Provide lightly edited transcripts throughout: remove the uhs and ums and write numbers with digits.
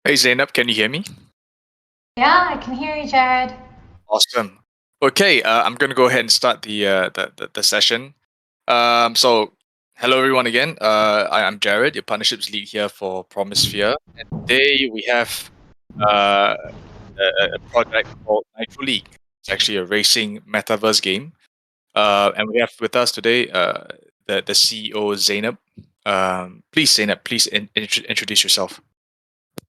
Hey Zainab, can you hear me? Yeah, I can hear you, Jared. Awesome. Okay, I'm going to go ahead and start the session. So hello everyone again. I'm Jared, your partnerships lead here for Promisphere, and today we have a project called Nitro League. It's actually a racing metaverse game, and we have with us today the CEO Zainab. Please, Zainab, please introduce yourself.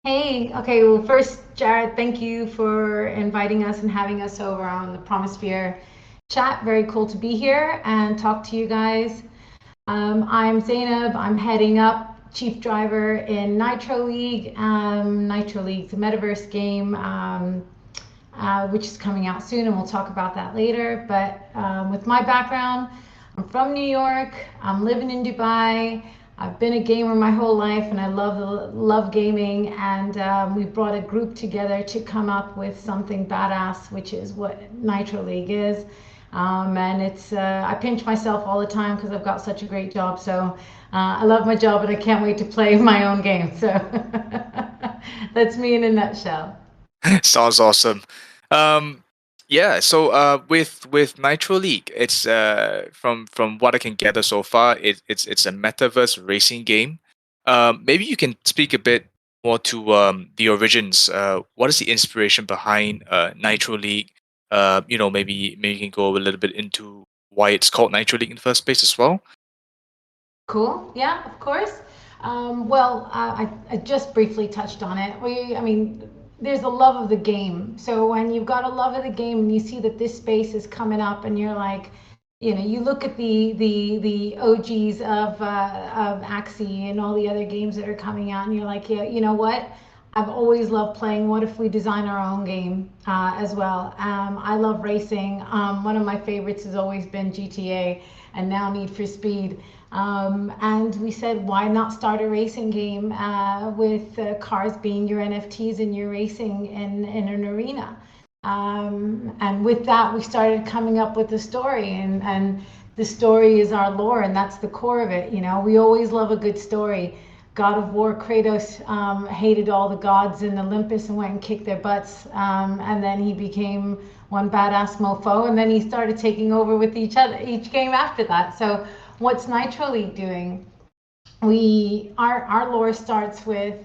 Hey, okay, well, first, Jared, thank you for inviting us and having us over on the Promisphere chat. Very cool to be here and talk to you guys. I'm Zainab. I'm heading up Chief Driver in Nitro League. Nitro League's a Metaverse game, which is coming out soon, and we'll talk about that later. But with my background, I'm from New York. I'm living in Dubai. I've been a gamer my whole life, and I love gaming. And we brought a group together to come up with something badass, which is what Nitro League is. And it's I pinch myself all the time because I've got such a great job. So I love my job, and I can't wait to play my own game. So that's me in a nutshell. Sounds awesome. Um, yeah, so with Nitro League, it's from what I can gather so far, it's a metaverse racing game. Maybe you can speak a bit more to the origins. What is the inspiration behind Nitro League? Maybe you can go a little bit into why it's called Nitro League in the first place as well. Cool. Yeah, of course. I just briefly touched on it. I mean, there's a love of the game. So when you've got a love of the game and you see that this space is coming up, and you're like, you look at the OGs of Axie and all the other games that are coming out, and you're like, yeah, you know what? I've always loved playing. What if we design our own game as well? I love racing. One of my favorites has always been GTA, and now Need for Speed. And we said, why not start a racing game with cars being your NFTs and your racing in an arena? And with that, we started coming up with the story, and the story is our lore, and that's the core of it. We always love a good story. God of War, Kratos hated all the gods in Olympus and went and kicked their butts, and then he became one badass mofo, and then he started taking over with each game after that. So what's Nitro League doing? Our lore starts with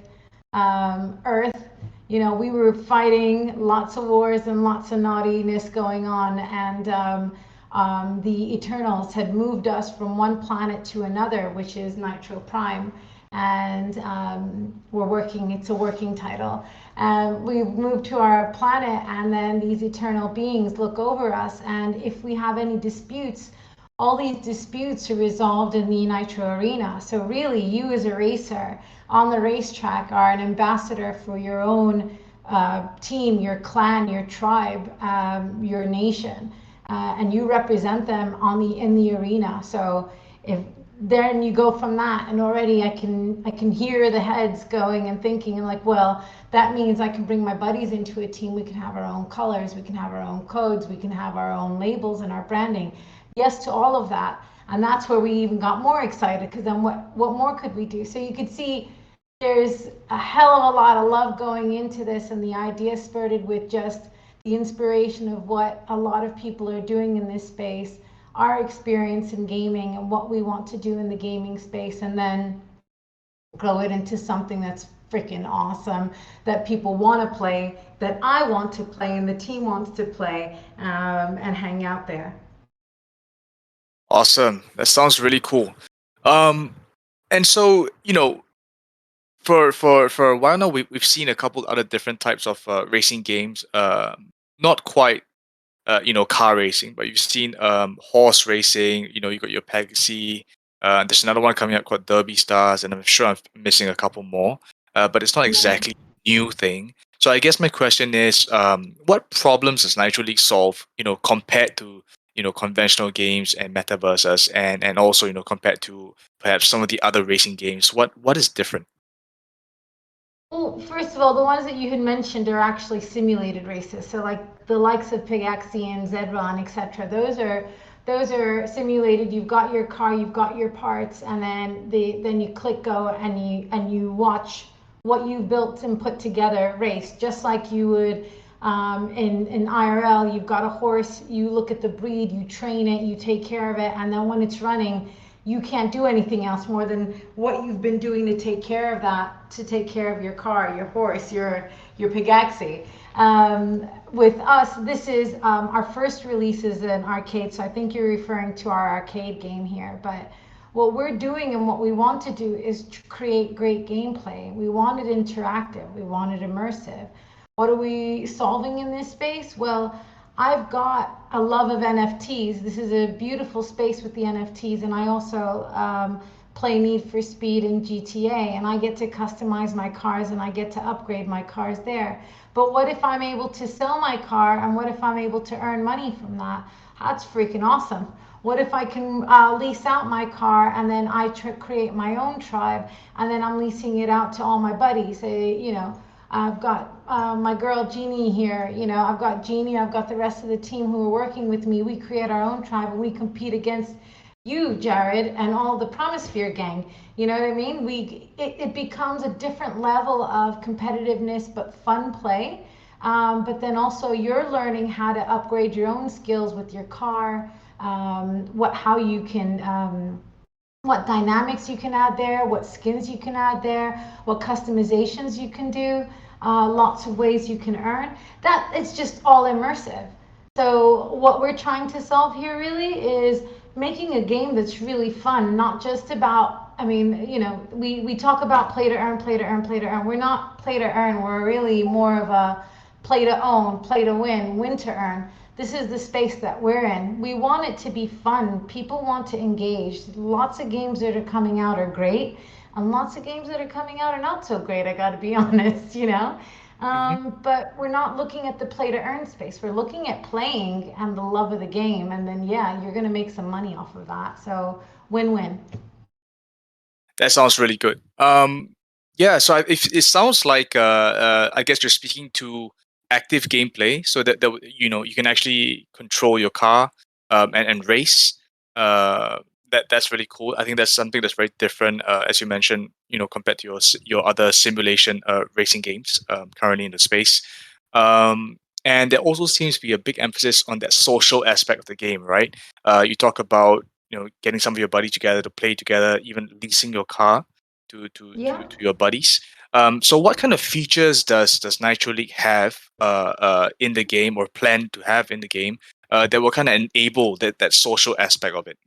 Earth. We were fighting lots of wars and lots of naughtiness going on, and the Eternals had moved us from one planet to another, which is Nitro Prime, and we're working. It's a working title. We've moved to our planet, and then these eternal beings look over us, and if we have any disputes, all these disputes are resolved in the Nitro Arena. So really, you as a racer on the racetrack are an ambassador for your own team, your clan, your tribe, your nation, and you represent them in the arena. So if then you go from that, and already I can hear the heads going and thinking, and like, well, that means I can bring my buddies into a team. We can have our own colors, we can have our own codes, we can have our own labels and our branding. Yes to all of that. And that's where we even got more excited, because then what more could we do? So you could see there's a hell of a lot of love going into this, and the idea spurted with just the inspiration of what a lot of people are doing in this space, our experience in gaming, and what we want to do in the gaming space, and then grow it into something that's freaking awesome, that people want to play, that I want to play, and the team wants to play, and hang out there. Awesome. That sounds really cool. Um, and so for a while now, we've seen a couple other different types of racing games. Not quite car racing, but you've seen horse racing. You got your Pegasus. There's another one coming out called Derby Stars, and I'm sure I'm missing a couple more. But it's not Yeah. exactly a new thing. So I guess my question is, what problems does Nitro League solve? Compared to conventional games and metaverses, and also compared to perhaps some of the other racing games. What is different? Well, first of all, the ones that you had mentioned are actually simulated races. So like the likes of Pigaxi and Zedron, etc. Those are simulated. You've got your car, you've got your parts, and then you click go, and you watch what you've built and put together race, just like you would in IRL. You've got a horse, you look at the breed, you train it, you take care of it, and then when it's running, you can't do anything else more than what you've been doing to take care of that, to take care of your car, your horse, your Pegaxi. With us, this is our first release is an arcade, so I think you're referring to our arcade game here. But what we're doing and what we want to do is create great gameplay. We want it interactive. We want it immersive. What are we solving in this space? Well, I've got a love of NFTs. This is a beautiful space with the NFTs, and I also play Need for Speed and GTA, and I get to customize my cars and I get to upgrade my cars there. But what if I'm able to sell my car, and what if I'm able to earn money from that? That's freaking awesome. What if I can lease out my car, and then I create my own tribe, and then I'm leasing it out to all my buddies? I've got my girl Jeannie here. I've got Jeannie, I've got the rest of the team who are working with me. We create our own tribe and we compete against you, Jared, and all the Promisphere gang. You know what I mean? It becomes a different level of competitiveness, but fun play. But then also you're learning how to upgrade your own skills with your car, how you can, what dynamics you can add there, what skins you can add there, what customizations you can do, lots of ways you can earn. That it's just all immersive. So what we're trying to solve here really is making a game that's really fun, not just about, we talk about play to earn, play to earn, play to earn. We're not play to earn, we're really more of a play to own, play to win, win to earn. This is the space that we're in. We want it to be fun. People want to engage. Lots of games that are coming out are great, and lots of games that are coming out are not so great, I gotta be honest. Hmm. But we're not looking at the play to earn space. We're looking at playing and the love of the game, and then yeah, you're gonna make some money off of that. So win-win. That sounds really good. Yeah, so if it sounds like I guess you're speaking to active gameplay, so that you can actually control your car and race. Uh, that's really cool. I think that's something that's very different, as you mentioned, compared to your other simulation racing games currently in the space. And there also seems to be a big emphasis on that social aspect of the game, right? You talk about getting some of your buddies together to play together, even leasing your car Yeah. to your buddies. So what kind of features does Nitro League have in the game, or plan to have in the game, that will kind of enable that social aspect of it?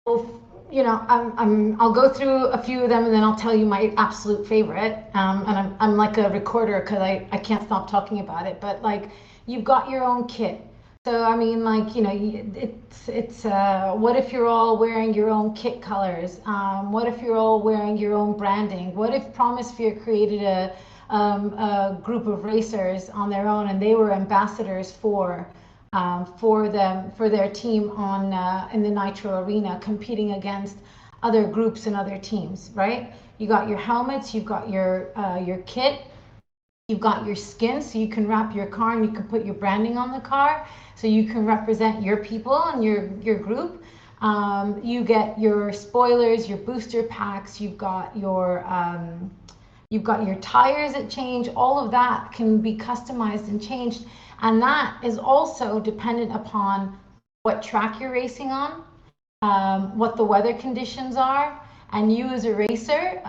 Well, I'll go through a few of them and then I'll tell you my absolute favorite. And I'm like a recorder because I can't stop talking about it. But like, you've got your own kit. So I mean, like, it's what if you're all wearing your own kit colors? What if you're all wearing your own branding? What if Promisphere created a group of racers on their own and they were ambassadors for their team on in the Nitro arena, competing against other groups and other teams, right? You got your helmets, you've got your kit, you've got your skin, so you can wrap your car and you can put your branding on the car, so you can represent your people and your group. You get your spoilers, your booster packs, you've got your tires that change. All of that can be customized and changed, and that is also dependent upon what track you're racing on, what the weather conditions are, and you as a racer.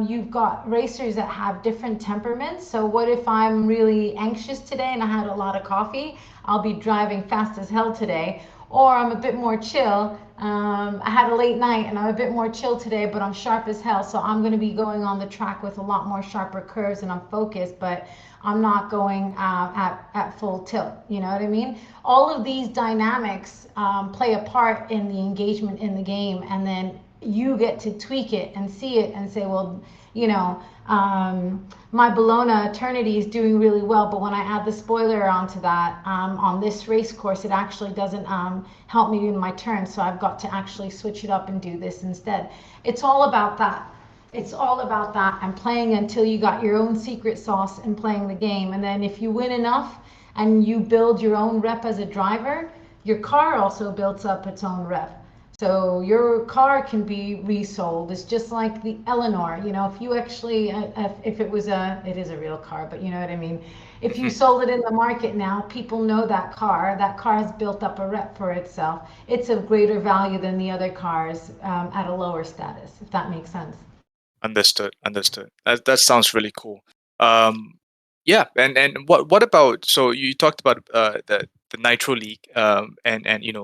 You've got racers that have different temperaments. So what if I'm really anxious today and I had a lot of coffee? I'll be driving fast as hell today. Or I'm a bit more chill. I had a late night and I'm a bit more chill today, but I'm sharp as hell. So I'm going to be going on the track with a lot more sharper curves and I'm focused, but I'm not going at full tilt. You know what I mean? All of these dynamics play a part in the engagement in the game, and then you get to tweak it and see it and say, well, my Bologna Eternity is doing really well, but when I add the spoiler onto that on this race course, it actually doesn't help me in my turn, so I've got to actually switch it up and do this instead. It's all about that. It's all about that, and playing until you got your own secret sauce and playing the game. And then if you win enough and you build your own rep as a driver, your car also builds up its own rep. So your car can be resold. It's just like the Eleanor. If you actually, if it was it is a real car, but you know what I mean. If you Mhm. sold it in the market now, people know that car. That car has built up a rep for itself. It's of greater value than the other cars at a lower status, if that makes sense. Understood. Understood. That sounds really cool. Um, yeah, and what about, so you talked about the Nitro League, and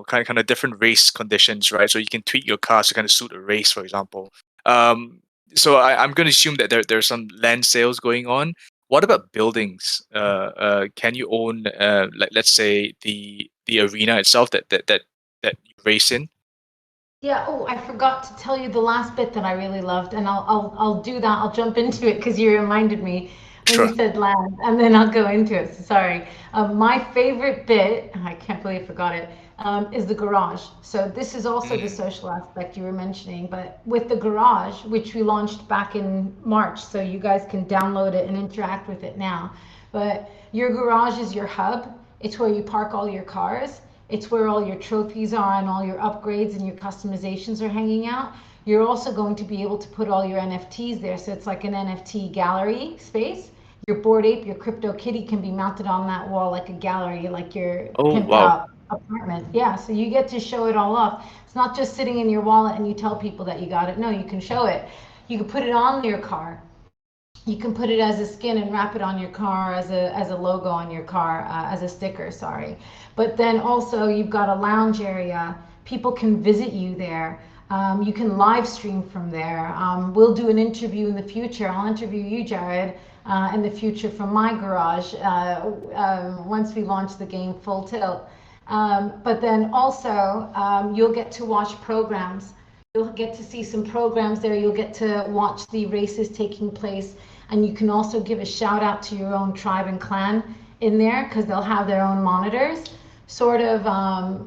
kind of different race conditions, right? So you can tweak your cars to kind of suit a race, for example. Um, so I'm going to assume that there's some land sales going on. What about buildings? Can you own, like, let's say, the arena itself that you race in? Yeah, oh, I forgot to tell you the last bit that I really loved, and I'll do that. I'll jump into it because you reminded me when you Sure. said land, and then I'll go into it. So sorry. My favorite bit, I can't believe I forgot it, is the garage. So this is also the Mm, social aspect you were mentioning, but with the garage, which we launched back in March, so you guys can download it and interact with it now. But your garage is your hub. It's where you park all your cars. It's where all your trophies are and all your upgrades and your customizations are hanging out. You're also going to be able to put all your NFTs there. So it's like an NFT gallery space. Your Bored Ape, your Crypto Kitty can be mounted on that wall like a gallery, like your oh, wow. apartment. Yeah, so you get to show it all off. It's not just sitting in your wallet and you tell people that you got it. No, you can show it. You can put it on your car. You can put it as a skin and wrap it on your car as a logo on your car, as a sticker, sorry. But then also you've got a lounge area. People can visit you there. You can live stream from there. We'll do an interview in the future. I'll interview you, Jared, in the future from my garage once we launch the game full tilt. But then also you'll get to watch programs. You'll get to see some programs there. You'll get to watch the races taking place, and you can also give a shout out to your own tribe and clan in there because they'll have their own monitors. Sort of a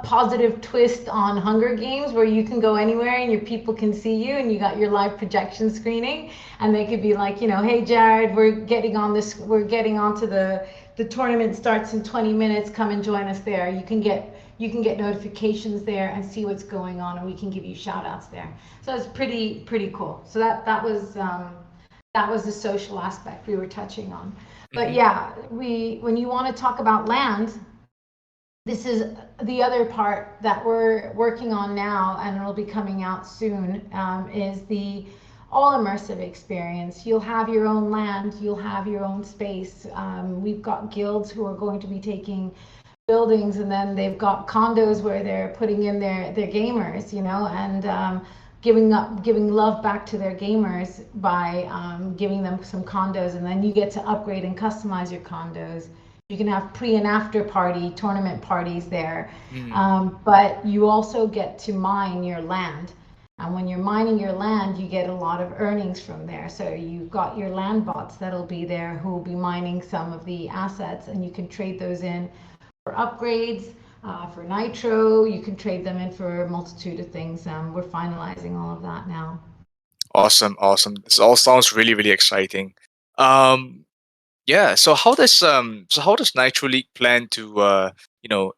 positive twist on Hunger Games where you can go anywhere and your people can see you and you got your live projection screening and they could be like, hey Jared, we're getting onto the tournament starts in 20 minutes, come and join us there. You can get notifications there and see what's going on and we can give you shout outs there. So it's pretty cool. So that was the social aspect we were touching on. But Hmm. yeah, when you want to talk about land, this is the other part that we're working on now and it'll be coming out soon, is the all immersive experience. You'll have your own land, you'll have your own space. We've got guilds who are going to be taking buildings and then they've got condos where they're putting in their gamers, and giving love back to their gamers by giving them some condos, and then you get to upgrade and customize your condos. You can have pre and after party tournament parties there, Mm. but you also get to mine your land. And when you're mining your land, you get a lot of earnings from there. So you've got your land bots that'll be there who will be mining some of the assets, and you can trade those in for upgrades, for Nitro. You can trade them in for a multitude of things. We're finalizing all of that now. Awesome, awesome. This all sounds really, really exciting. Um, yeah. So how does Nitro League plan to in a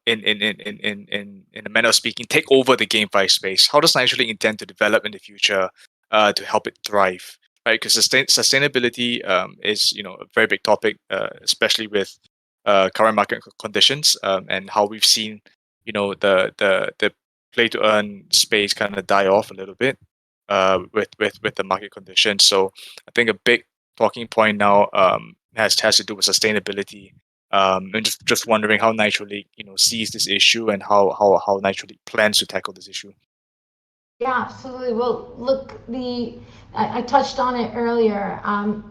manner of speaking, take over the GameFi space? How does Nitro League intend to develop in the future to help it thrive? Right, because sustainability is a very big topic, especially with current market conditions, and how we've seen the play to earn space kind of die off a little bit with the market conditions. So I think a big talking point now has to do with sustainability. And just wondering how Nitro League sees this issue and how Nitro League plans to tackle this issue. Yeah, absolutely. Well, look, I touched on it earlier.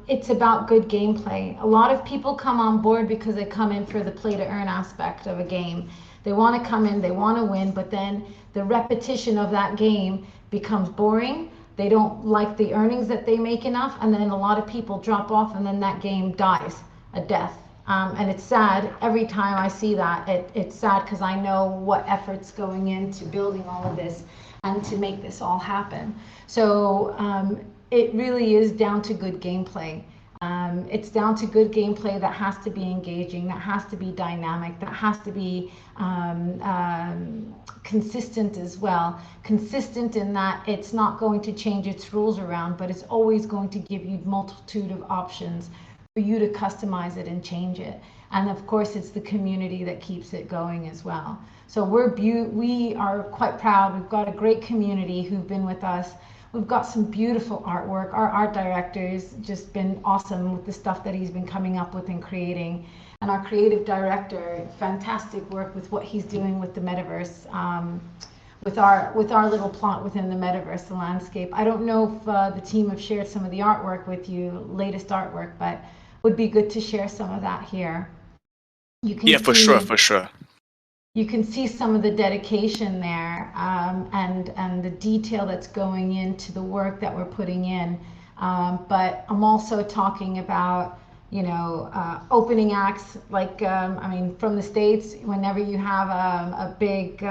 It's about good gameplay. A lot of people come on board because they come in for the play to earn aspect of a game. They want to come in, they want to win, but then the repetition of that game becomes boring. They don't like the earnings that they make enough, and then a lot of people drop off, and then that game dies a death. And it's sad every time I see that. It's sad because I know what effort's going into building all of this and to make this all happen. So it really is down to good gameplay. It's down to good gameplay that has to be engaging, that has to be dynamic, that has to be consistent as well. Consistent in that it's not going to change its rules around, but it's always going to give you multitude of options for you to customize it and change it. And of course, it's the community that keeps it going as well. So we are quite proud. We've got a great community who've been with us. We've got some beautiful artwork. Our art director's just been awesome with the stuff that he's been coming up with and creating. And our creative director, fantastic work with what he's doing with the Metaverse, with our little plot within the Metaverse, the landscape. I don't know if the team have shared some of the artwork with you, latest artwork, but would be good to share some of that here. You can Yeah, for sure, for sure. You can see some of the dedication there, and the detail that's going into the work that we're putting in. But I'm also talking about, opening acts, like, I mean, from the States, whenever you have a big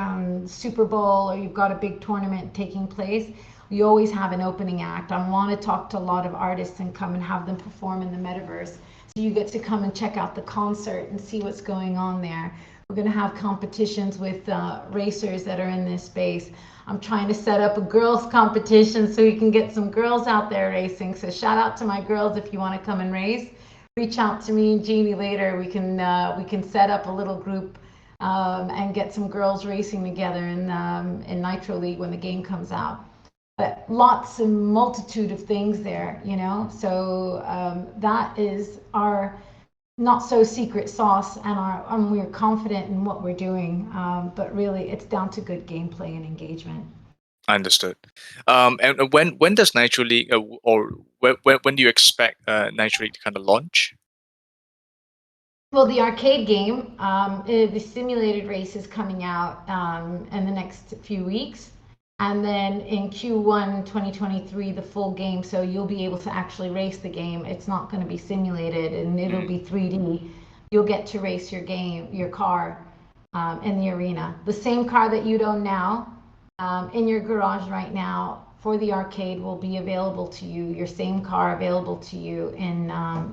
Super Bowl or you've got a big tournament taking place, you always have an opening act. I want to talk to a lot of artists and come and have them perform in the Metaverse. So you get to come and check out the concert and see what's going on there. We're going to have competitions with racers that are in this space. I'm trying to set up a girls competition so we can get some girls out there racing. So shout out to my girls if you want to come and race. Reach out to me and Jeannie later. We can set up a little group and get some girls racing together in Nitro League when the game comes out. But lots and multitude of things there, So that is our not so secret sauce, and we're confident in what we're doing, but really it's down to good gameplay and engagement. Understood. And when does Nitro League, or when do you expect Nitro League to kind of launch? Well, the arcade game, the simulated race is coming out in the next few weeks. And then in Q1 2023, the full game, so you'll be able to actually race the game. It's not going to be simulated, and it'll be 3D. You'll get to race your car in the arena. The same car that you own now in your garage right now for the arcade will be available to you, your same car available to you in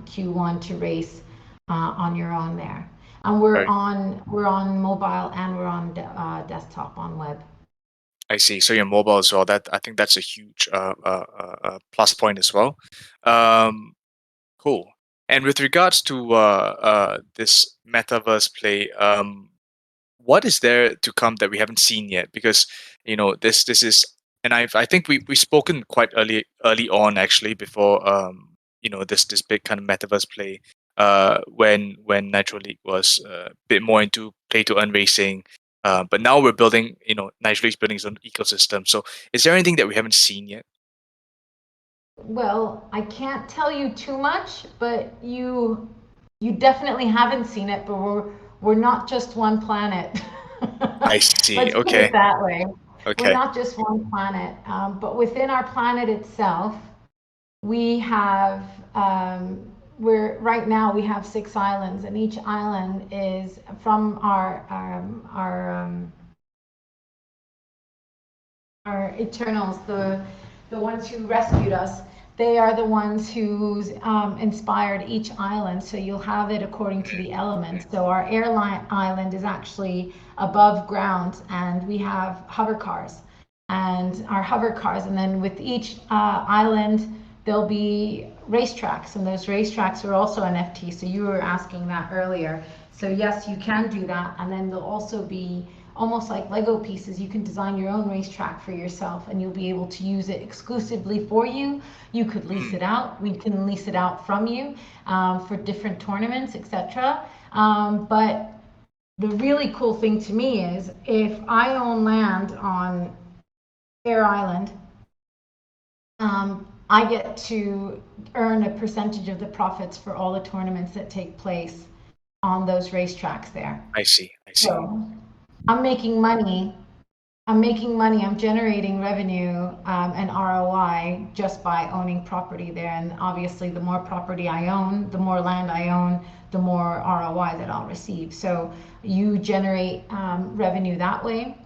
Q1 to race on your own there. And we're on mobile, and we're on desktop, on web. I see. So you're mobile as well. I think that's a huge plus point as well. Cool. And with regards to this metaverse play, what is there to come that we haven't seen yet? Because this is, and I think we've spoken quite early on, actually, before this big kind of metaverse play, when Nitro League was a bit more into play to earn racing. But now we're building, Nitro League's building its own ecosystem. So is there anything that we haven't seen yet? Well, I can't tell you too much, but you definitely haven't seen it, but we're not just one planet. I see. Let's put Okay. it that way. We're Okay. not just one planet, but within our planet itself, we have right now we have 6 islands, and each island is from our Eternals, the ones who rescued us. They are the ones who inspired each island. So you'll have it according to the elements. So our airline island is actually above ground, and we have hover cars. And our hover cars, and then with each island, there'll be racetracks, and those racetracks are also NFTs. So you were asking that earlier. So yes, you can do that, and then there'll also be almost like Lego pieces. You can design your own racetrack for yourself, and you'll be able to use it exclusively for you. You could lease it out. We can lease it out from you for different tournaments, etc. But the really cool thing to me is if I own land on Fair Island, I get to earn a percentage of the profits for all the tournaments that take place on those racetracks there. I see. So I'm making money. I'm generating revenue and ROI just by owning property there. And obviously, the more property I own, the more land I own, the more ROI that I'll receive. So you generate revenue that way.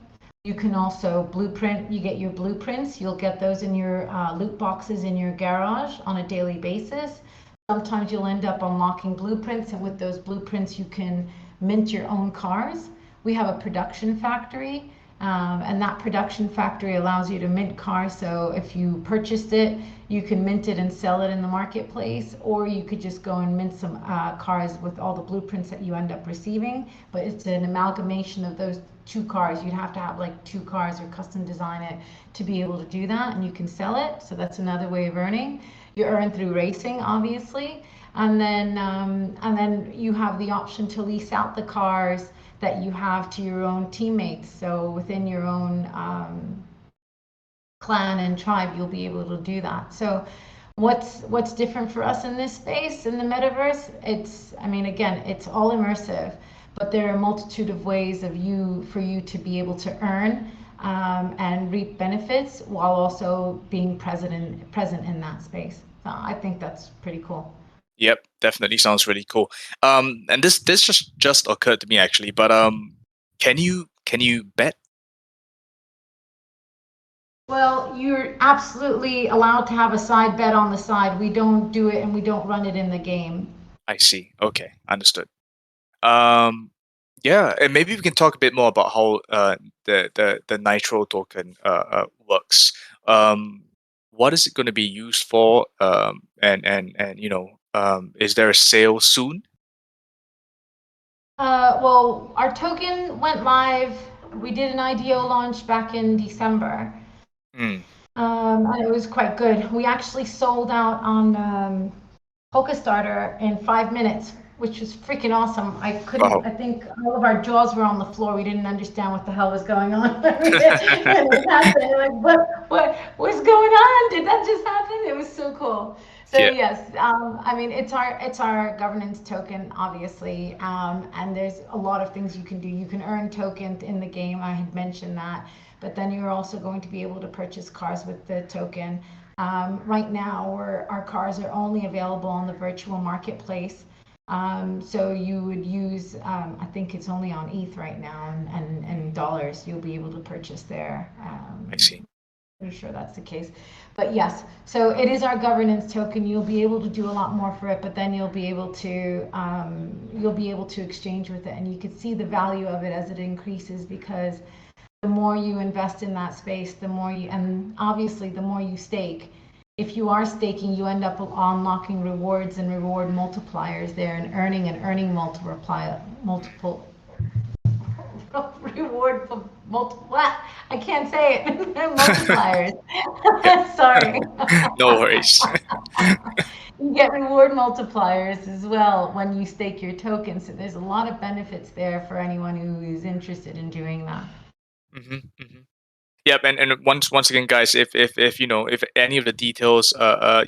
You can also blueprint. You get your blueprints. You'll get those in your loot boxes in your garage on a daily basis. Sometimes you'll end up unlocking blueprints, and with those blueprints, you can mint your own cars. We have a production factory, and that production factory allows you to mint cars. So if you purchased it, you can mint it and sell it in the marketplace, or you could just go and mint some cars with all the blueprints that you end up receiving. But it's an amalgamation of those two cars. You'd have to have like two cars or custom design it to be able to do that, and you can sell it. So that's another way of earning. You earn through racing, obviously, and then you have the option to lease out the cars that you have to your own teammates. So within your own clan and tribe, you'll be able to do that. So what's different for us in this space in the metaverse? It's, I mean, again, it's all immersive, but there are a multitude of ways of for you to be able to earn and reap benefits while also being present in that space. So I think that's pretty cool. Yep, definitely sounds really cool. And this just occurred to me actually, but can you bet? Well, you're absolutely allowed to have a side bet on the side. We don't do it and we don't run it in the game. I see. Okay, understood. Um, yeah, and maybe we can talk a bit more about how the Nitro token works. What is it going to be used for? And is there a sale soon? Well, our token went live. We did an IDO launch back in December, Mm. and it was quite good. We actually sold out on Polka Starter in 5 minutes, which was freaking awesome. I Wow. think all of our jaws were on the floor. We didn't understand what the hell was going on when it happened. Like, what's going on? Did that just happen? It was so cool. So Yeah. yes, I mean it's our governance token, obviously, and there's a lot of things you can do. You can earn tokens in the game. I had mentioned that, but then you're also going to be able to purchase cars with the token. Right now, our cars are only available on the virtual marketplace. So you would use, I think it's only on ETH right now, and dollars you'll be able to purchase there. I see. Pretty sure that's the case. But yes, so it is our governance token. You'll be able to do a lot more for it, but then you'll be able to exchange with it, and you can see the value of it as it increases because the more you invest in that space, the more you, and obviously the more you stake. If you are staking, you end up unlocking rewards and reward multipliers there and earning multiple reward for multiple, I can't say it, multipliers. Yeah. Sorry. No worries. You get reward multipliers as well when you stake your tokens. So there's a lot of benefits there for anyone who is interested in doing that. hmm hmm Yep, and once again, guys, if if any of the details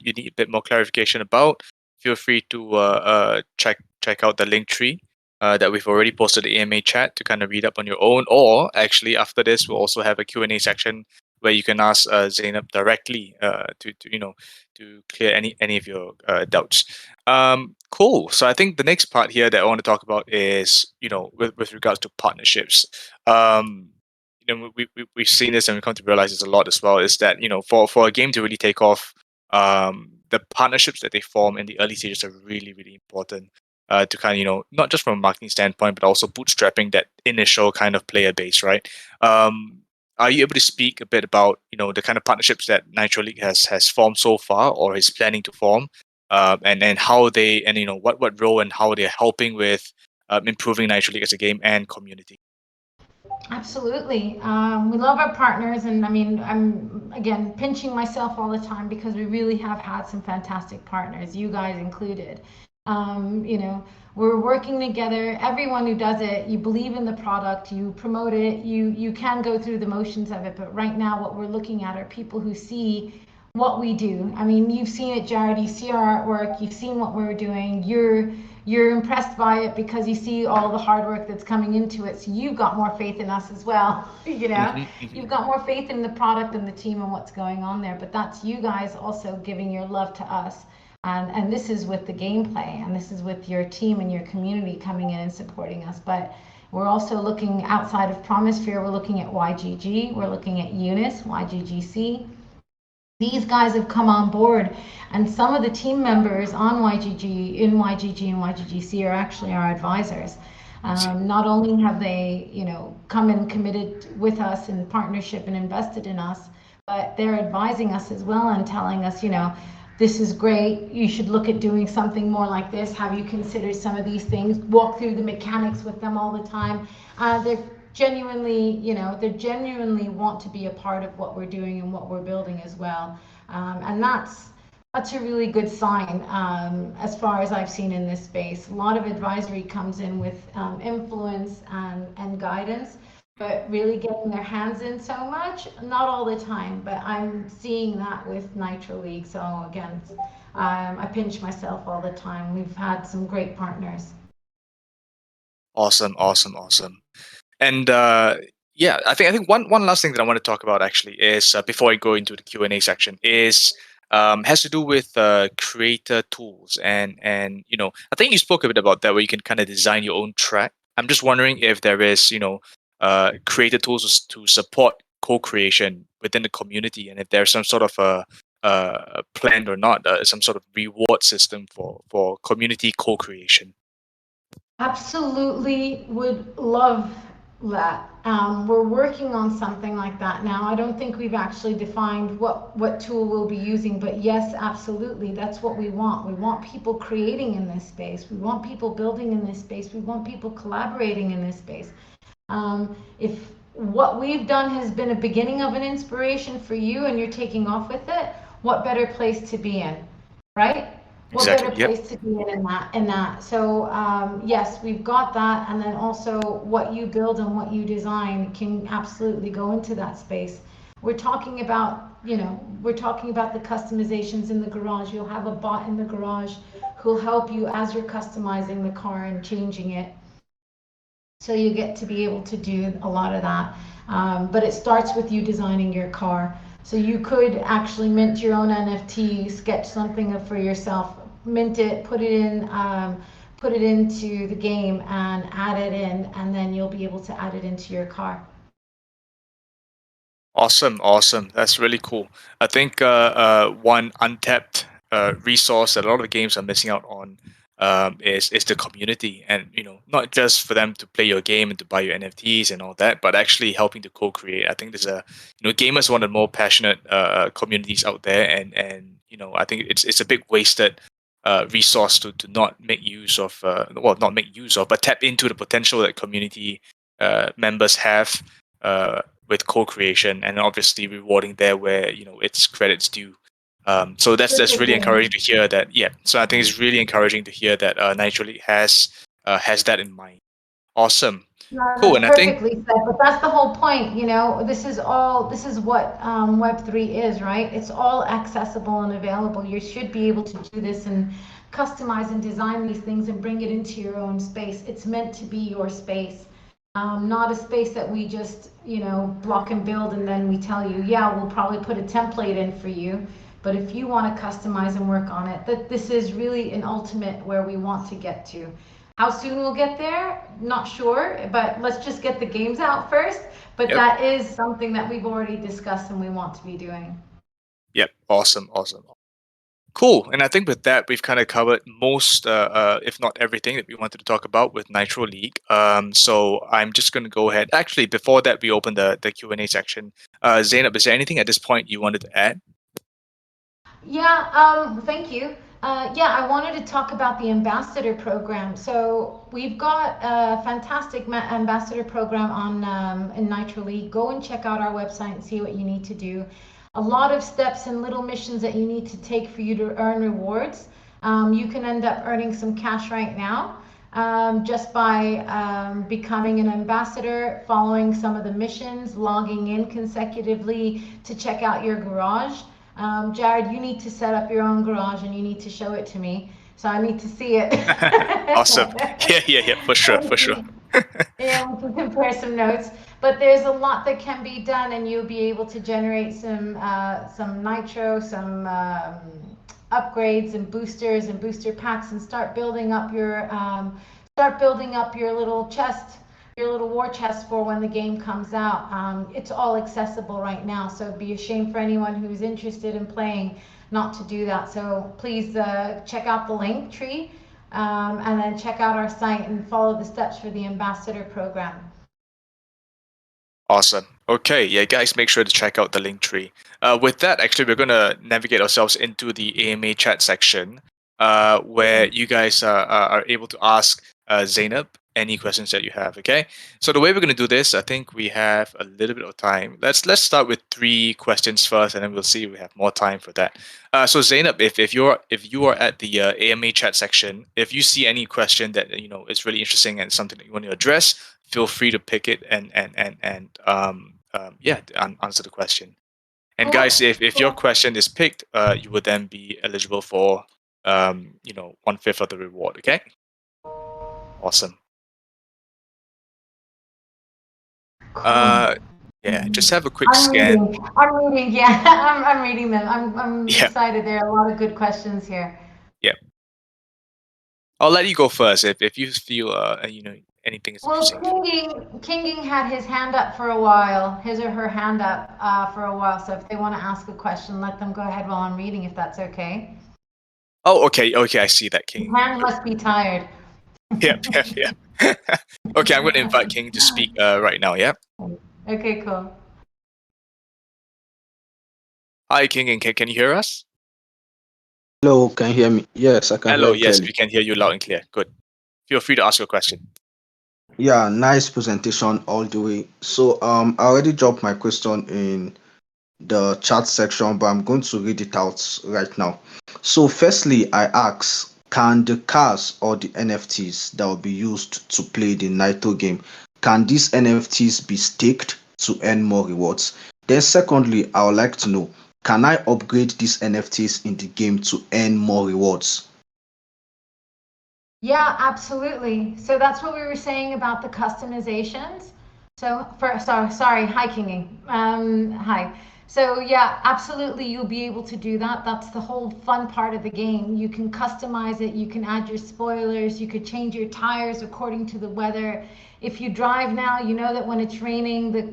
you need a bit more clarification about, feel free to check out the link tree that we've already posted the AMA chat to kind of read up on your own. Or actually, after this, we'll also have a Q&A section where you can ask Zainab directly to clear any of your doubts. Cool. So I think the next part here that I want to talk about is with regards to partnerships. Um, we've seen this and we come to realize this a lot as well, is that for a game to really take off, the partnerships that they form in the early stages are really really important, to kind of not just from a marketing standpoint but also bootstrapping that initial kind of player base, right? Are you able to speak a bit about the kind of partnerships that Nitro League has formed so far or is planning to form, and how they, and what role and how they're helping with improving Nitro League as a game and community? Absolutely. We love our partners, and I mean, I'm again pinching myself all the time because we really have had some fantastic partners, you guys included. We're working together. Everyone who does it, you believe in the product, you promote it, you can go through the motions of it, but right now, what we're looking at are people who see what we do. I mean, you've seen it, Jared. You see our artwork. You've seen what we're doing. You're impressed by it because you see all the hard work that's coming into it. So you've got more faith in us as well. hmm hmm You've got more faith in the product and the team and what's going on there. But that's you guys also giving your love to us. And this is with the gameplay, and this is with your team and your community coming in and supporting us. But we're also looking outside of Promisphere. We're looking at YGG. We're looking at Eunice, YGGC. these guys have come on board, and some of the team members on YGG and YGGC are actually our advisors. I see. Not only have they, come and committed with us in partnership and invested in us, but they're advising us as well and telling us, this is great. You should look at doing something more like this. Have you considered some of these things? Walk through the mechanics with them all the time. They're genuinely, they genuinely want to be a part of what we're doing and what we're building as well. And that's a really good sign, as far as I've seen in this space. A lot of advisory comes in with influence and guidance, but really getting their hands in so much, not all the time, but I'm seeing that with Nitro League. So again, I pinch myself all the time. We've had some great partners. Awesome, awesome, awesome. And yeah, I think one last thing that I want to talk about actually is before I go into the Q&A section is has to do with creator tools and I think you spoke a bit about that where you can kind of design your own track. I'm just wondering if there is creator tools to support co-creation within the community, and if there's some sort of a plan or not, some sort of reward system for community co-creation. Absolutely would love that. We're working on something like that now. I don't think we've actually defined what tool we'll be using, but yes, absolutely. That's what we want. We want people creating in this space. We want people building in this space. We want people collaborating in this space. If what we've done has been a beginning of an inspiration for you and you're taking off with it, what better place to be in, right? What better Exactly. Yep. place to be in that. So yes, we've got that, and then also what you build and what you design can absolutely go into that space. We're talking about the customizations in the garage. You'll have a bot in the garage who'll help you as you're customizing the car and changing it. So you get to be able to do a lot of that. But it starts with you designing your car. So you could actually mint your own NFT, sketch something for yourself, mint it, put it into the game and add it in, and then you'll be able to add it into your car. Awesome, awesome. That's really cool. I think one untapped resource that a lot of games are missing out on is the community, and not just for them to play your game and to buy your NFTs and all that, but actually helping to co-create. I think there's gamers are one of the more passionate communities out there, and I think it's a big wasted resource to not make use of, not make use of, but tap into the potential that community members have. With co-creation and obviously rewarding there where its credits due. So that's really Perfectly. encouraging to hear that. Yeah, so I think it's really encouraging to hear that Nitro League has that in mind. Awesome, No, cool, that's and I think perfectly said, but that's the whole point, this is what Web3 is, right? It's all accessible and available. You should be able to do this and customize and design these things and bring it into your own space. It's meant to be your space, not a space that we just, block and build and then we tell you, yeah, we'll probably put a template in for you. But if you want to customize and work on it, that this is really an ultimate where we want to get to. How soon we'll get there, not sure, but let's just get the games out first. But yep, that is something that we've already discussed and we want to be doing. yep, awesome, awesome. Cool. And I think with that, we've kind of covered most, if not everything that we wanted to talk about with Nitro League. So I'm just going to go ahead. Actually, before that, we open the Q&A section. Zainab, is there anything at this point you wanted to add? Yeah, thank you. Yeah, I wanted to talk about the ambassador program. So we've got a fantastic ambassador program on in Nitro League. Go and check out our website and see what you need to do. A lot of steps and little missions that you need to take for you to earn rewards. You can end up earning some cash right now, just by becoming an ambassador, following some of the missions, logging in consecutively to check out your garage. Jared, you need to set up your own garage and you need to show it to me. So I need to see it. Awesome. Yeah, yeah, yeah, for sure, for sure. Yeah, we can compare some notes. But there's a lot that can be done, and you'll be able to generate some nitro, some upgrades and boosters and booster packs, and start building up your little chest, your little war chest for when the game comes out. It's all accessible right now, so it'd be a shame for anyone who's interested in playing not to do that. So please check out the link tree, and then check out our site and follow the steps for the ambassador program. Awesome. Okay, yeah, guys, make sure to check out the link tree. With that, actually, we're gonna navigate ourselves into the AMA chat section, where you guys are able to ask Zainab any questions that you have. Okay, so the way we're gonna do this, I think we have a little bit of time. Let's start with 3 questions first, and then we'll see if we have more time for that. So Zainab, if you are at the AMA chat section, if you see any question that is really interesting and something that you want to address, feel free to pick it and answer the question. And guys, if your question is picked, you will then be eligible for 1/5 of the reward. Okay. Awesome. Yeah, just have a quick scan. I'm reading. Yeah, I'm reading them. I'm Yeah, excited. There are a lot of good questions here. yeah. I'll let you go first if you feel anything is Well, interesting to you. Kinging had his hand up for a while, his or her hand up for a while. So if they want to ask a question, let them go ahead while I'm reading, if that's okay. Oh, okay, I see that, His King. hand must be tired. Yep, yep. Okay, I'm going to invite King to speak right now. Yeah. Okay, cool. Hi, King, and can you hear us? Hello, can you hear me? Yes, I can hear Hello. you Yes, clearly. we can hear you loud and clear. Good. Feel free to ask your question. Yeah, nice presentation all the way. So I already dropped my question in the chat section, but I'm going to read it out right now. So firstly, I ask, can the cars or the NFTs that will be used to play the Nitro game, can these NFTs be staked to earn more rewards? Then secondly, I would like to know, can I upgrade these NFTs in the game to earn more rewards? Yeah, absolutely. So that's what we were saying about the customizations. So sorry, hi Kingy. Hi. So yeah, absolutely, you'll be able to do that. That's the whole fun part of the game. You can customize it. You can add your spoilers. You could change your tires according to the weather. If you drive now, you know that when it's raining, the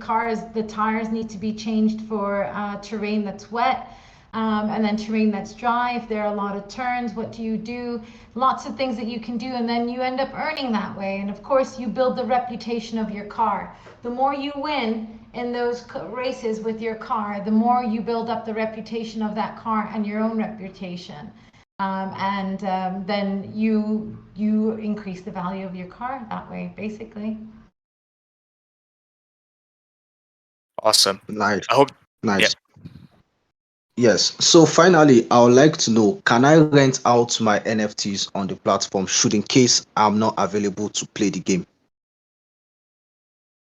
tires need to be changed for terrain that's wet. And then terrain that's dry. If there are a lot of turns, what do you do? Lots of things that you can do, and then you end up earning that way. And of course, you build the reputation of your car. The more you win in those races with your car, the more you build up the reputation of that car and your own reputation. Then you increase the value of your car that way, basically. Awesome. Nice, I hope. Yeah. nice. Yes. So finally, I would like to know, can I rent out my NFTs on the platform should in case I'm not available to play the game?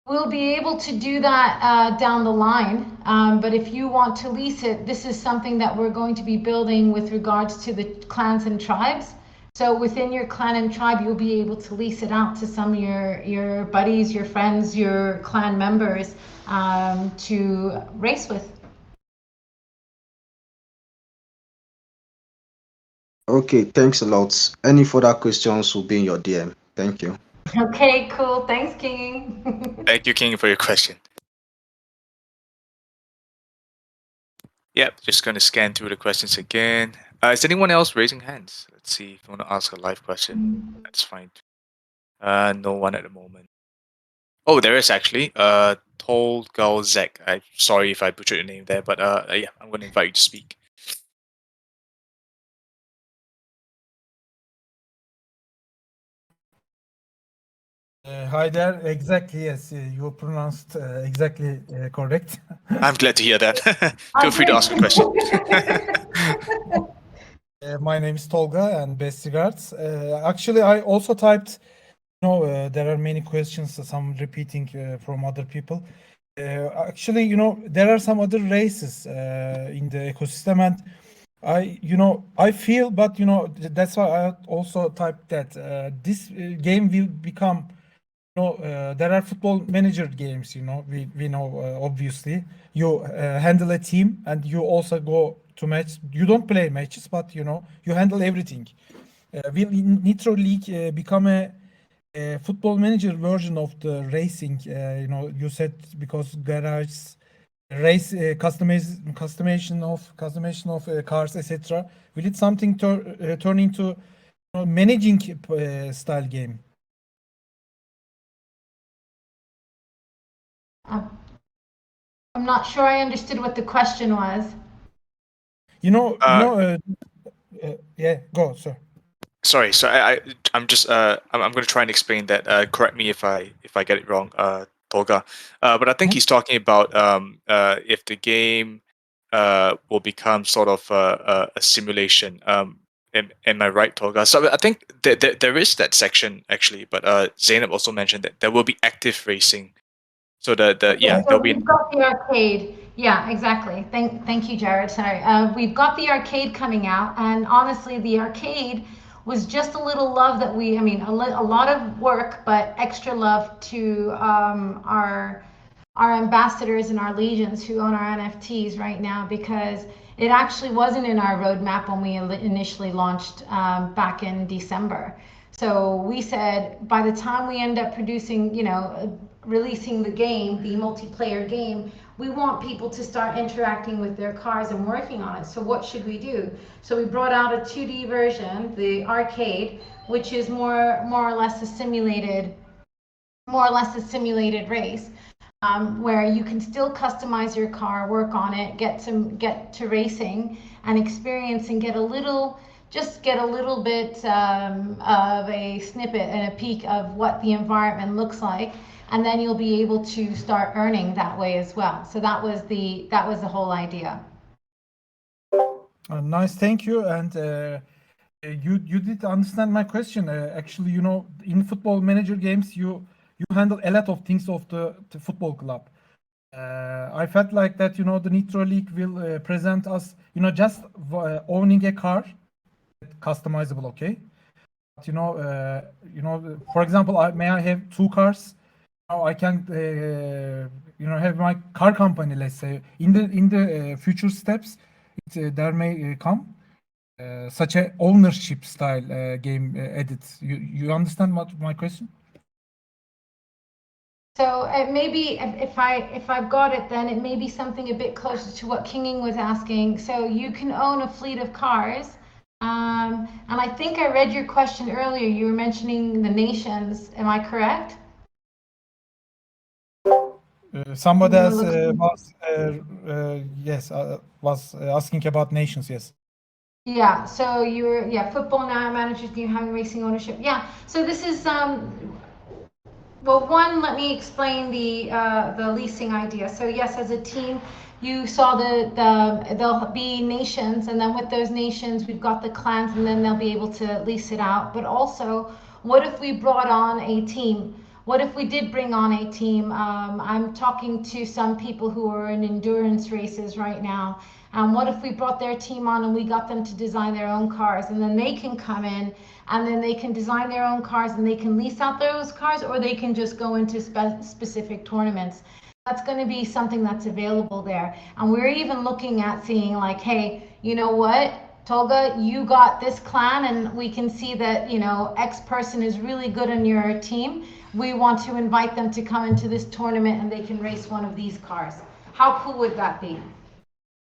We'll be able to do that down the line, but if you want to lease it, this is something that we're going to be building with regards to the clans and tribes. So within your clan and tribe, you'll be able to lease it out to some of your buddies, your friends, your clan members to race with. Okay, thanks a lot. Any further questions will be in your DM. Thank you. Okay, cool. Thanks, King. Thank you, King, for your question. Yep. Just going to scan through the questions again. Is anyone else raising hands? Let's see if you want to ask a live question. That's fine. No one at the moment. Oh, there is actually. Tolgal Zek. I'm sorry if I butchered your name there, but yeah, I'm going to invite you to speak. Hi there. Exactly, yes. You pronounced exactly correct. I'm glad to hear that. Feel free to ask a question. My name is Tolga, and best regards. Actually, I also typed, there are many questions, some repeating from other people. Actually, there are some other races in the ecosystem, and I feel, but that's why I also typed that this game will become, there are football manager games, we know, obviously. You handle a team and you also go to match. You don't play matches, but you handle everything. Will Nitro League become a football manager version of the racing. You said because garage race customization of cars, etc. Will it something turn into managing style game? I'm not sure I understood what the question was. Yeah, go, sir. Sorry, so I'm just I'm going to try and explain that. Correct me if I get it wrong, Tolga. But I think he's talking about if the game will become sort of a simulation. Am I right, Tolga? So I think there is that section actually, but Zainab also mentioned that there will be active racing. So Yeah, so there'll be we've got the arcade. Yeah, exactly. Thank you, Jared. Sorry. We've got the arcade coming out, and honestly, the arcade was just a little love that I mean, a lot of work, but extra love to our ambassadors and our legions who own our NFTs right now, because it actually wasn't in our roadmap when we initially launched back in December. So we said by the time we end up producing, releasing the game, the multiplayer game, we want people to start interacting with their cars and working on it. So what should we do? So we brought out a 2D version, the arcade, which is more or less a simulated race. Where you can still customize your car, work on it, get to racing and experience and get a little bit of a snippet and a peek of what the environment looks like, and then you'll be able to start earning that way as well. So that was the whole idea. Nice, thank you. And you did understand my question. Actually, in football manager games, you handle a lot of things of the football club. I felt like that, the Nitro League will present us, just owning a car, customizable, okay? But, for example, may I have two cars? I can, have my car company. Let's say in the future steps, there may come such a ownership style game edit. You understand my question? So it may be, if I've got it, then it may be something a bit closer to what Kinging was asking. So you can own a fleet of cars. And I think I read your question earlier. You were mentioning the nations. Am I correct? Somebody else was asking about nations. Yes. Yeah. So you're football now managers. You having racing ownership. Yeah. So this is well, one, let me explain the leasing idea. So yes, as a team, you saw there'll be nations, and then with those nations, we've got the clans, and then they'll be able to lease it out. But also, what if we brought on a team? What if we did bring on a team? I'm talking to some people who are in endurance races right now. What if we brought their team on and we got them to design their own cars, and then they can come in and then they can design their own cars and they can lease out those cars, or they can just go into specific tournaments. That's going to be something that's available there. And we're even looking at seeing like, hey, you know what, Tolga, you got this clan and we can see that, X person is really good on your team. We want to invite them to come into this tournament and they can race one of these cars. How cool would that be?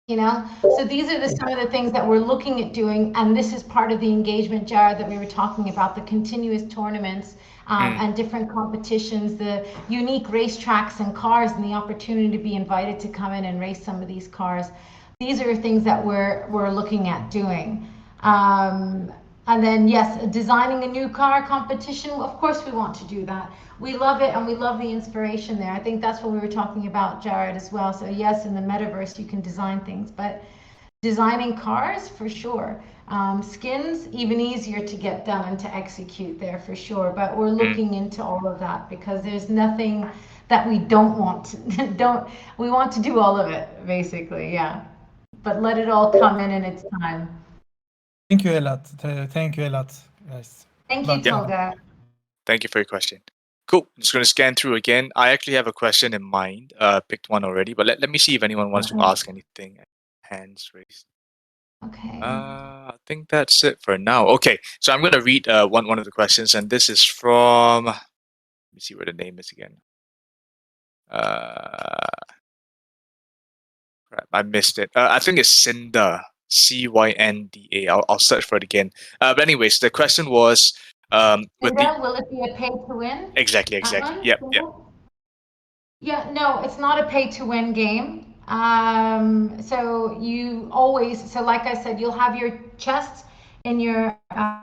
So these are some of the things that we're looking at doing, and this is part of the engagement, Jared, that we were talking about, the continuous tournaments and different competitions, the unique racetracks and cars, and the opportunity to be invited to come in and race some of these cars. These are things that we're looking at doing. And then, yes, designing a new car competition, of course we want to do that. We love it, and we love the inspiration there. I think that's what we were talking about, Jared, as well. So yes, in the metaverse, you can design things, but designing cars, for sure. Skins, even easier to get done and to execute there, for sure. But we're looking into all of that because there's nothing that we don't want to, we want to do all of it, basically, yeah. But let it all come in its time. Thank you a lot. Thank you a lot, guys. Thank you, Tolga. Thank you for your question. Cool. I'm just going to scan through again. I actually have a question in mind. Picked one already, but let me see if anyone wants to ask anything. Hands raised. Okay. I think that's it for now. Okay, so I'm gonna read one of the questions, and this is from. Let me see where the name is again. Crap, I missed it. I think it's Cinda, Cynda. I'll search for it again. But anyways, the question was, with the Linda, will it be a pay to win? exactly, That exactly. one? Yep, yep. Yeah, no, it's not a pay to win game. So you always, so like I said, you'll have your chests in your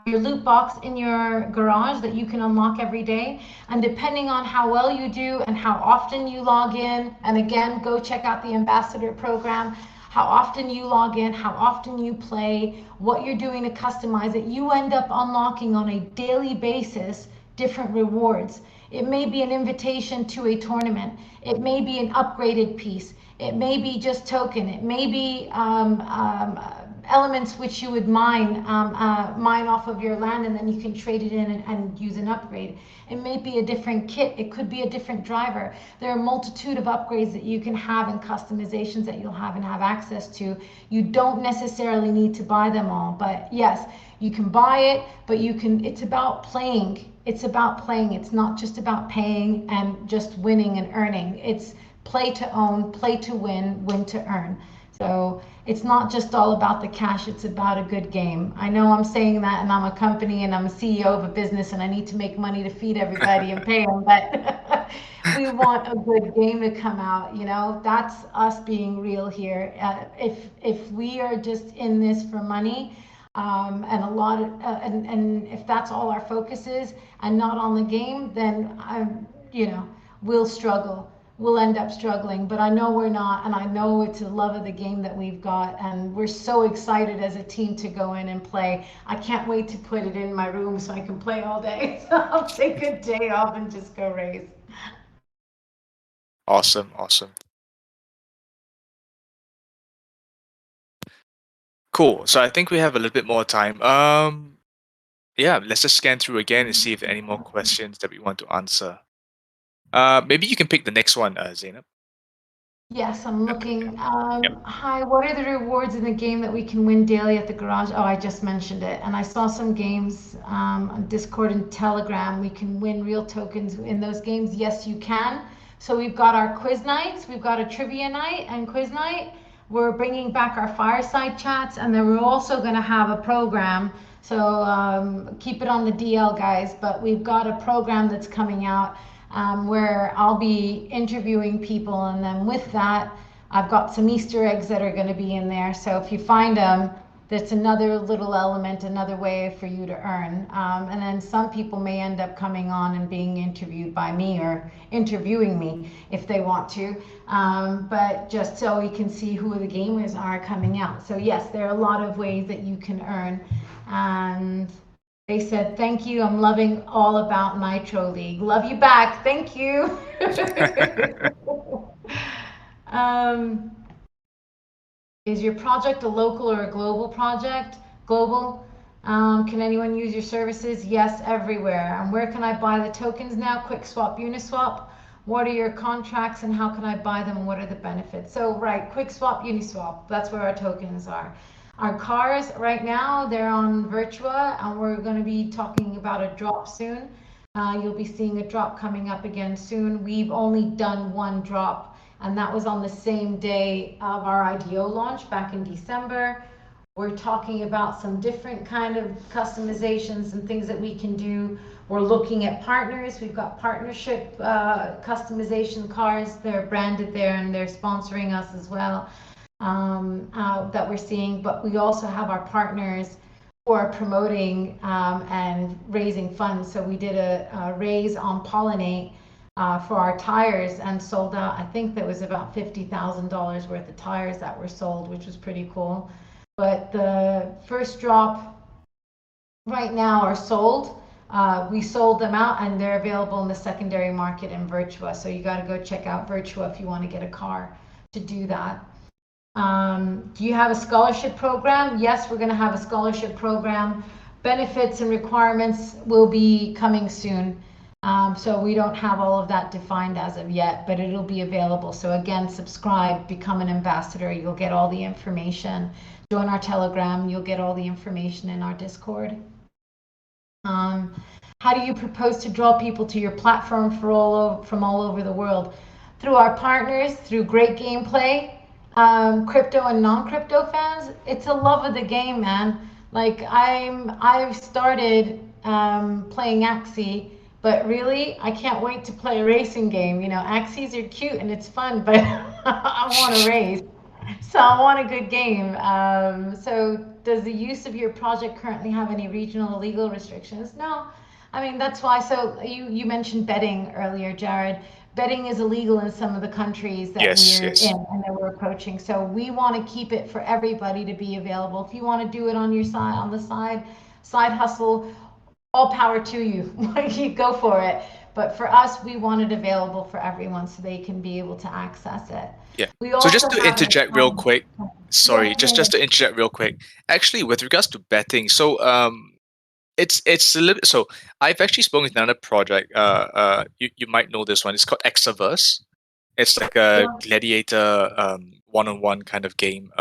loot box in your garage that you can unlock every day. And depending on how well you do and how often you log in, and again, go check out the ambassador program. How often you log in, how often you play, what you're doing to customize it, you end up unlocking on a daily basis different rewards. It may be an invitation to a tournament. It may be an upgraded piece. It may be just token. It may be elements which you would mine off of your land, and then you can trade it in and use an upgrade. It may be a different kit. It could be a different driver. There are a multitude of upgrades that you can have and customizations that you'll have and have access to. You don't necessarily need to buy them all, but yes, you can buy it, but you can, it's about playing. It's about playing. It's not just about paying and just winning and earning. It's play to own, play to win, win to earn. So it's not just all about the cash, it's about a good game. I know I'm saying that, and I'm a company and I'm a CEO of a business and I need to make money to feed everybody and pay them, but we want a good game to come out, you know? That's us being real here. If we are just in this for money, and a lot of, and if that's all our focus is and not on the game, then you know, we'll struggle. We'll end up struggling, but I know we're not, and I know it's a love of the game that we've got, and we're so excited as a team to go in and play. I can't wait to put it in my room so I can play all day. So I'll take a day off and just go race. Awesome, awesome. Cool. So I think we have a little bit more time. Yeah, let's just scan through again and see if there are any more questions that we want to answer. Maybe you can pick the next one, Zainab. Yes, I'm Okay. looking. Yep. Hi, what are the rewards in the game that we can win daily at the garage? Oh, I just mentioned it. And I saw some games on Discord and Telegram. We can win real tokens in those games. Yes, you can. So we've got our quiz nights, we've got a trivia night and quiz night. We're bringing back our fireside chats, and then we're also going to have a program. So keep it on the DL, guys. But we've got a program that's coming out where I'll be interviewing people, and then with that, I've got some Easter eggs that are going to be in there. So if you find them, that's another little element, another way for you to earn. And then some people may end up coming on and being interviewed by me or interviewing me if they want to. But just so we can see who the gamers are coming out. So yes, there are a lot of ways that you can earn. And they said, thank you. I'm loving all about Nitro League. Love you back. Thank you. um, is your project a local or a global project? Global. Can anyone use your services? Yes, everywhere. And where can I buy the tokens now? Quick Swap, Uniswap. What are your contracts and how can I buy them? What are the benefits? So, right, Quick Swap, Uniswap. That's where our tokens are. Our cars right now, they're on Virtua, and we're going to be talking about a drop soon. You'll be seeing a drop coming up again soon. We've only done one drop, and that was on the same day of our IDO launch back in December. We're talking about some different kind of customizations and things that we can do. We're looking at partners. We've got partnership customization cars. They're branded there and they're sponsoring us as well, that we're seeing. But we also have our partners who are promoting and raising funds. So we did a raise on Pollinate for our tires and sold out. I think that was about $50,000 worth of tires that were sold, which was pretty cool. But the first drop right now are sold. We sold them out and they're available in the secondary market in Virtua. So you got to go check out Virtua if you want to get a car to do that. Do you have a scholarship program? Yes, we're going to have a scholarship program. Benefits and requirements will be coming soon. So we don't have all of that defined as of yet, but it'll be available. So again, subscribe, become an ambassador. You'll get all the information. Join our Telegram. You'll get all the information in our Discord. How do you propose to draw people to your platform from all over the world? Through our partners, through great gameplay, crypto and non-crypto fans. It's a love of the game, man. Like I've started playing Axie, but really I can't wait to play a racing game. You know, Axies are cute and it's fun, but I want to race. So I want a good game. So does the use of your project currently have any regional legal restrictions? No. I mean, that's why. So you mentioned betting earlier, Jared. Betting is illegal in some of the countries that Yes, we're yes. in and that we're approaching. So we want to keep it for everybody to be available. If you want to do it on your side, on the side hustle, all power to you. Like you go for it. But for us, we want it available for everyone so they can be able to access it. Yeah. We So just also to have an interject real account. quick, sorry, Yeah, just to interject real quick. Actually, with regards to betting, so it's a little bit, so I've actually spoken with another project. You might know this one. It's called Extraverse. It's like a yeah. gladiator one-on-one kind of game.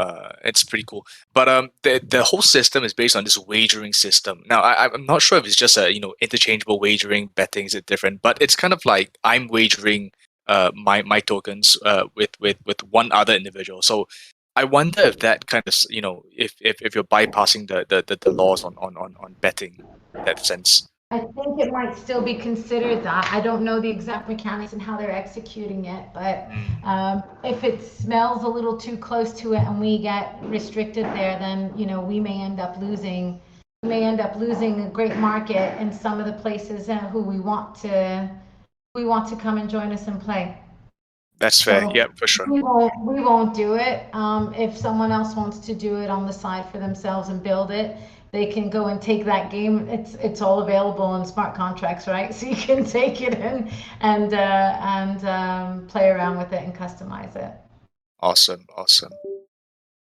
It's pretty cool. But the whole system is based on this wagering system. Now I'm not sure if it's just a interchangeable wagering, betting is it different, but it's kind of like I'm wagering my tokens with one other individual. So I wonder if that kind of if you're bypassing the laws on betting in that sense. I think it might still be considered that. I don't know the exact mechanics and how they're executing it, but Mm, if it smells a little too close to it and we get restricted there, then we may end up losing. We may end up losing a great market in some of the places who we want to come and join us and play. that's fair. So Yeah, for sure. we won't do it. If someone else wants to do it on the side for themselves and build it, they can go and take that game. It's all available in smart contracts, right? So you can take it and play around with it and customize it. Awesome, awesome.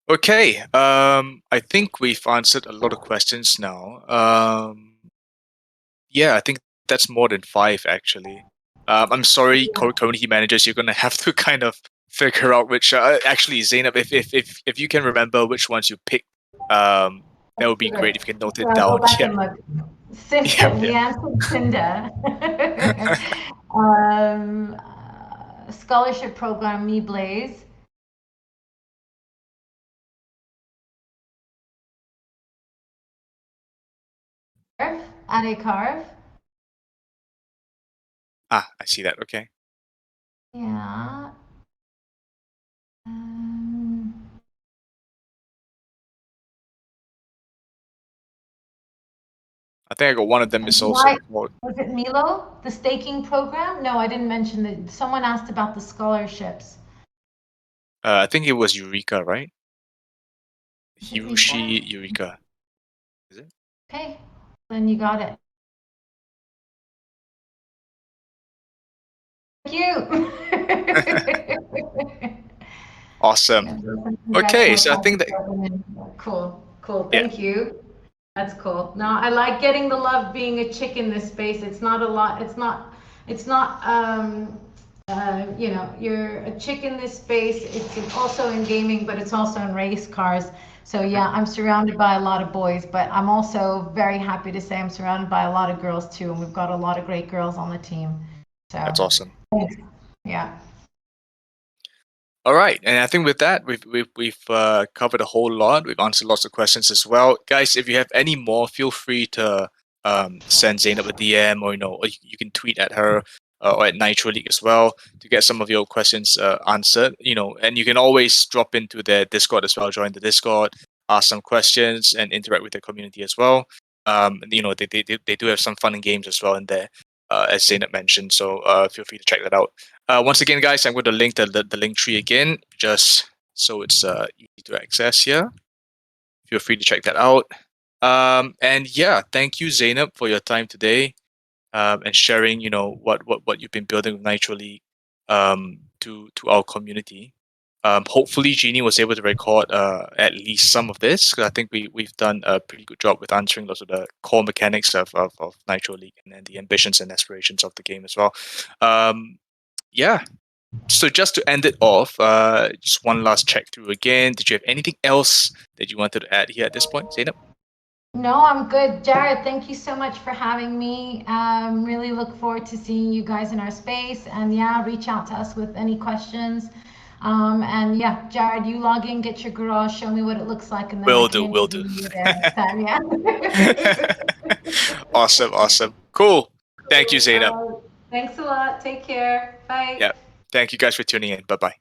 Okay, I think we've answered a lot of questions now. Yeah, I think that's more than five actually. I'm sorry, community managers, you're gonna have to kind of figure out which. Actually, Zainab, if you can remember which ones you picked, that would be great if you can note So it I'll go down. back Yeah, and look. yeah, We yeah. answered Cinda. Scholarship program, Me Blaze. At a carve. Ah, I see that. Okay. Yeah. Um, I think I got one of them is also why called. was it Milo, the staking program? No, I didn't mention that. Someone asked about the scholarships. I think it was Eureka, right? Is it Rika? Hiroshi Eureka. Is it? Okay, then you got it. Thank you. Awesome. Okay, so I think that Cool, cool. yeah, Thank you. That's cool. No, I like getting the love being a chick in this space. It's not a lot. It's not, you're a chick in this space. It's also in gaming, but it's also in race cars. So yeah, I'm surrounded by a lot of boys, but I'm also very happy to say I'm surrounded by a lot of girls too, and we've got a lot of great girls on the team. So that's awesome. yeah. All right, and I think with that we've covered a whole lot. We've answered lots of questions as well, guys. If you have any more, feel free to send Zainab a DM, or or you can tweet at her or at Nitro League as well to get some of your questions answered. And you can always drop into their Discord as well. Join the Discord, ask some questions, and interact with the community as well. They do have some fun and games as well in there, as Zainab mentioned. So feel free to check that out. Once again, guys, I'm going to link the link tree again, just so it's easy to access here. Feel free to check that out. And yeah, thank you, Zainab, for your time today, and sharing, what you've been building with Nitro League, to our community. Hopefully, Jeannie was able to record at least some of this, because I think we've done a pretty good job with answering lots of the core mechanics of Nitro League and then the ambitions and aspirations of the game as well. Yeah. So just to end it off, just one last check through again. Did you have anything else that you wanted to add here at this point, Zainab? No, I'm good. Jared, thank you so much for having me. Really look forward to seeing you guys in our space. And yeah, reach out to us with any questions. And yeah, Jared, you log in, get your garage, show me what it looks like, and then I can Will do. interview you there next time. Yeah. Awesome. Cool. Thank you, Zainab. Thanks a lot. Take care. Bye. Yeah. Thank you guys for tuning in. Bye bye.